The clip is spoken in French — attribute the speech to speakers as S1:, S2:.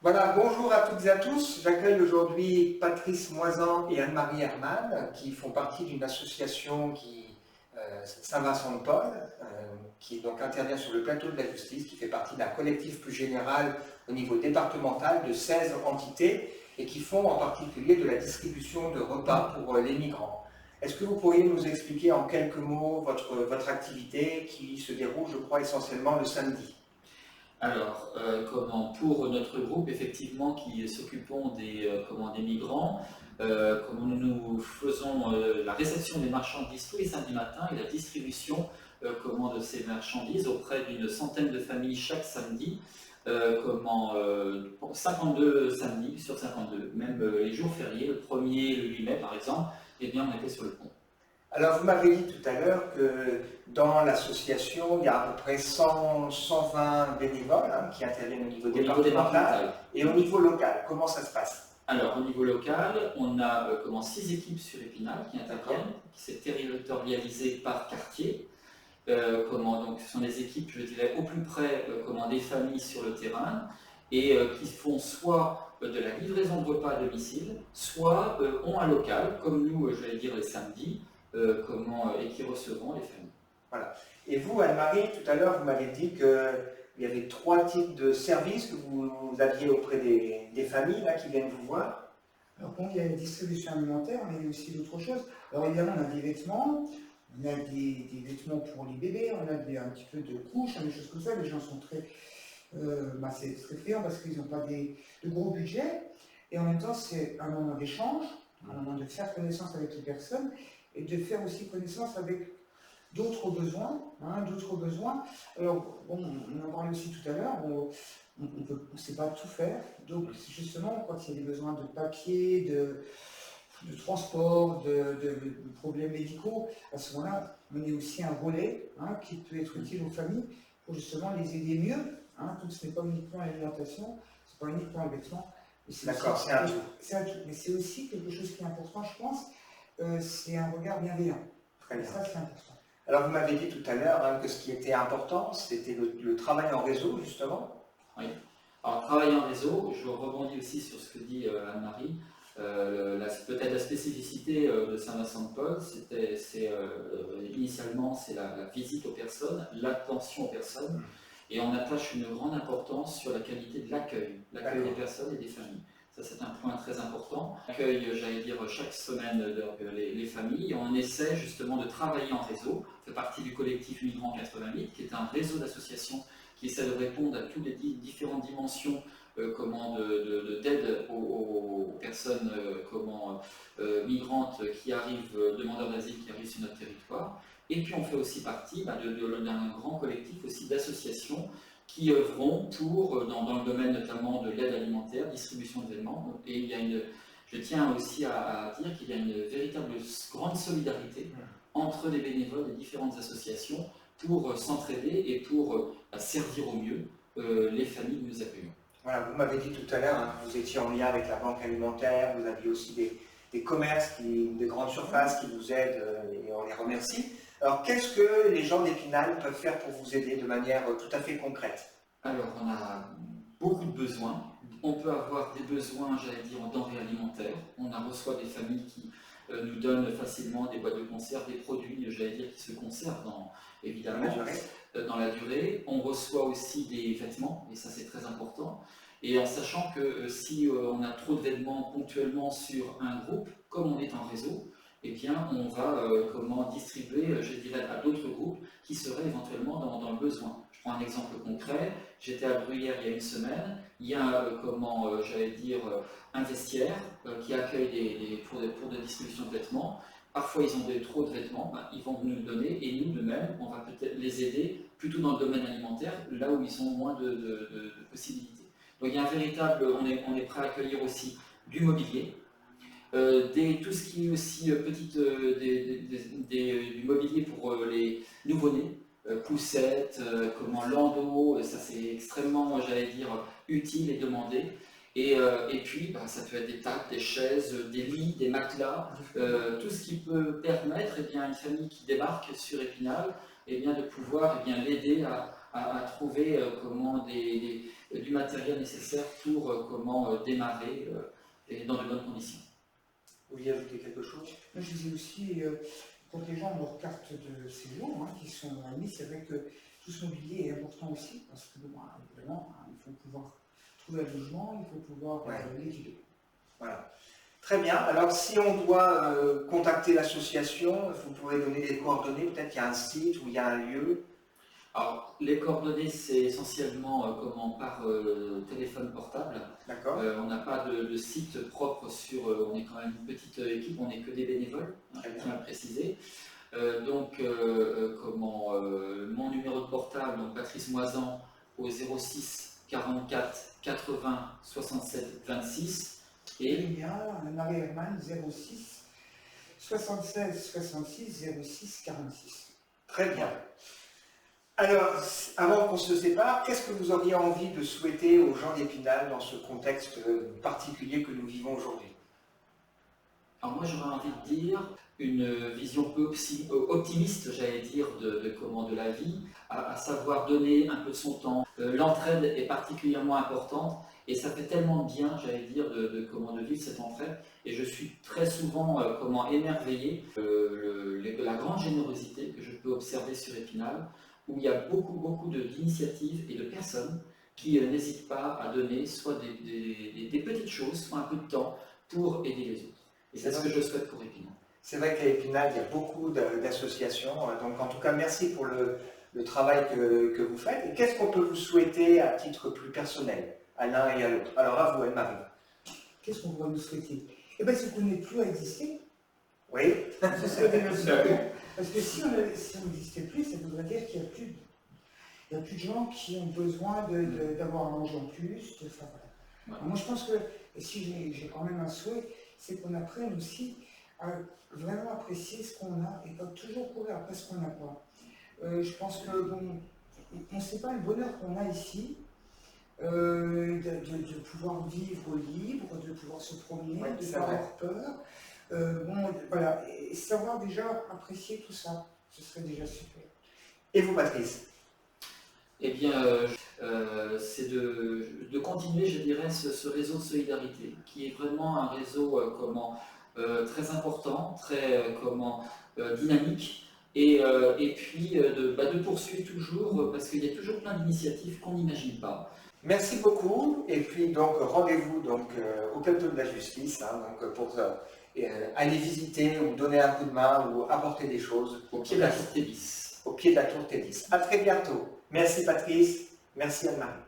S1: Voilà, bonjour à toutes et à tous. J'accueille aujourd'hui Patrice Moisan et Anne-Marie Herman, qui font partie d'une association Saint-Vincent-de-Paul, qui donc intervient sur le plateau de la justice, qui fait partie d'un collectif plus général au niveau départemental de 16 entités et qui font en particulier de la distribution de repas pour les migrants. Est-ce que vous pourriez nous expliquer en quelques mots votre activité qui se déroule, je crois, essentiellement le samedi?
S2: Alors, pour notre groupe, effectivement, qui s'occupons des migrants, nous faisons la réception des marchandises tous les samedis matins et la distribution de ces marchandises auprès d'une centaine de familles chaque samedi, 52 samedis sur 52, même les jours fériés, le 1er, le 8 mai par exemple, eh bien on était sur le pont.
S1: Alors, vous m'avez dit tout à l'heure que dans l'association, il y a à peu près 120 bénévoles qui interviennent au niveau départemental et au niveau local. Comment ça se passe?
S2: Alors, au niveau local, on a 6 équipes sur Épinal qui interviennent, qui s'est territorialisées par quartier. Donc, ce sont des équipes, je dirais, au plus près des familles sur le terrain et qui font soit de la livraison de repas à domicile, soit ont un local, comme nous, je vais dire les samedis, et qui recevront les familles.
S1: Voilà. Et vous, Anne-Marie, tout à l'heure, vous m'avez dit qu'il y avait 3 types de services que vous aviez auprès des familles là, qui viennent vous voir.
S3: Alors, bon, il y a la distribution alimentaire, mais il y a aussi d'autres choses. Alors, évidemment, on a des vêtements, on a des vêtements pour les bébés, on a un petit peu de couches, des choses comme ça. Les gens sont c'est très friand parce qu'ils n'ont pas de gros budgets. Et en même temps, c'est un moment d'échange, un moment de faire connaissance avec les personnes et de faire aussi connaissance avec d'autres besoins, Alors, bon, on en parlait aussi tout à l'heure, on ne sait pas tout faire. Donc, justement, quand il y a des besoins de papier, de transport, de problèmes médicaux, à ce moment-là, on est aussi un relais qui peut être utile aux familles pour justement les aider mieux. Donc, ce n'est pas uniquement l'alimentation, ce n'est pas uniquement le vêtement.
S1: D'accord, c'est un tout.
S3: C'est un tout. Mais c'est aussi quelque chose qui est important, je pense, c'est un regard bienveillant.
S1: Très bien.
S3: Ça, c'est important.
S1: Alors, vous m'avez dit tout à l'heure que ce qui était important, c'était le travail en réseau, justement.
S2: Oui. Alors, travail en réseau, je rebondis aussi sur ce que dit Anne-Marie. Peut-être la spécificité de Saint-Vincent-de-Paul, initialement, c'est la visite aux personnes, l'attention aux personnes, et on attache une grande importance sur la qualité de l'accueil des personnes et des familles. Ça, c'est un point très important. On accueille, j'allais dire, chaque semaine les familles. On essaie justement de travailler en réseau. On fait partie du collectif Migrants 88, qui est un réseau d'associations qui essaie de répondre à toutes les différentes dimensions d'aide aux personnes migrantes qui arrivent, demandeurs d'asile qui arrivent sur notre territoire. Et puis on fait aussi partie d'un grand collectif aussi d'associations qui œuvront dans le domaine notamment de l'aide alimentaire, distribution d'événements. Et je tiens aussi à dire qu'il y a une véritable grande solidarité entre les bénévoles des différentes associations pour s'entraider et pour servir au mieux les familles que nous accueillons.
S1: Voilà, vous m'avez dit tout à l'heure que vous étiez en lien avec la banque alimentaire, vous aviez aussi des commerces, des grandes surfaces qui vous aident et on les remercie. Alors, qu'est-ce que les gens d'Épinal peuvent faire pour vous aider de manière tout à fait concrète?
S2: Alors, on a beaucoup de besoins. On peut avoir des besoins, j'allais dire, en denrées alimentaires. On reçoit des familles qui nous donnent facilement des boîtes de conserve, des produits, j'allais dire, qui se conservent évidemment dans la durée. On reçoit aussi des vêtements, et ça c'est très important. Et en sachant que si on a trop de vêtements ponctuellement sur un groupe, comme on est en réseau, eh bien, on va distribuer, je dirais, à d'autres groupes qui seraient éventuellement dans le besoin. Je prends un exemple concret. J'étais à Bruyères il y a une semaine. Il y a, un vestiaire qui accueille pour de distribution de vêtements. Parfois, ils ont trop de vêtements, ils vont nous le donner et nous, de même, on va peut-être les aider plutôt dans le domaine alimentaire, là où ils ont moins de possibilités. Donc, il y a un véritable, on est prêt à accueillir aussi du mobilier. Tout ce qui est aussi du mobilier pour les nouveau-nés, poussettes, landaux, ça c'est extrêmement, j'allais dire, utile et demandé. Et puis, ça peut être des tables, des chaises, des lits, des matelas, tout ce qui peut permettre à une famille qui débarque sur Épinal de pouvoir l'aider à trouver du matériel nécessaire pour démarrer et dans de bonnes conditions.
S1: Vous vouliez ajouter quelque chose?
S3: Moi, je disais aussi, quand les gens ont leur carte de séjour, qui sont admis, c'est vrai que tout ce mobilier est important aussi, parce que, évidemment, il faut pouvoir trouver un logement, il faut pouvoir l'équiper.
S1: Voilà. Très bien. Alors, si on doit contacter l'association, vous pouvez donner des coordonnées. Peut-être qu'il y a un site ou il y a un lieu.
S2: Alors, les coordonnées, c'est essentiellement par téléphone portable.
S1: D'accord.
S2: On n'a pas de site propre on est quand même une petite équipe, on n'est que des bénévoles, je tiens à préciser. Mon numéro de portable, donc Patrice Moisan, au 06 44 80 67 26.
S3: Et il y a Marie Hermann, 06 76 66 06 46.
S1: Très bien. Alors, avant qu'on se sépare, qu'est-ce que vous auriez envie de souhaiter aux gens d'Épinal dans ce contexte particulier que nous vivons aujourd'hui?
S2: Alors moi, j'aurais envie de dire une vision peu optimiste, j'allais dire, de la vie, à savoir donner un peu de son temps. L'entraide est particulièrement importante et ça fait tellement de bien, j'allais dire, de vivre cette entraide. Et je suis très souvent émerveillé de la grande générosité que je peux observer sur Épinal, où il y a beaucoup d'initiatives et de personnes qui n'hésitent pas à donner soit des petites choses, soit un peu de temps pour aider les autres. Et c'est ce que je souhaite pour Épinal.
S1: C'est vrai qu'à Épinal, il y a beaucoup d'associations. Donc, en tout cas, merci pour le travail que vous faites. Et qu'est-ce qu'on peut vous souhaiter à titre plus personnel, à l'un et à l'autre? Alors, à vous, Anne-Marie.
S3: Qu'est-ce qu'on pourrait nous souhaiter? Eh bien, c'est qu'on n'ait plus à exister.
S1: Oui.
S3: Ce serait déjà super. Parce que si on n'existait plus, ça voudrait dire qu'il n'y a plus de gens qui ont besoin d'avoir un manger en plus. Voilà. Moi, je pense que si j'ai quand même un souhait, c'est qu'on apprenne aussi à vraiment apprécier ce qu'on a et pas toujours courir après ce qu'on n'a pas. Je pense que on ne sait pas le bonheur qu'on a ici, de pouvoir vivre libre, de pouvoir se promener, de ne pas avoir peur. Voilà, et savoir déjà apprécier tout ça, ce serait déjà super.
S1: Et vous, Patrice?
S2: Eh bien, c'est de continuer, je dirais, ce réseau de solidarité, qui est vraiment un réseau très important, très dynamique, et puis de poursuivre toujours, parce qu'il y a toujours plein d'initiatives qu'on n'imagine pas.
S1: Merci beaucoup, et puis donc rendez-vous au plateau de la justice pour aller visiter ou donner un coup de main ou apporter des choses
S2: au pied de la tour Télis.
S1: Au pied de la tour Télis. À très bientôt. Merci Patrice, merci Anne-Marie.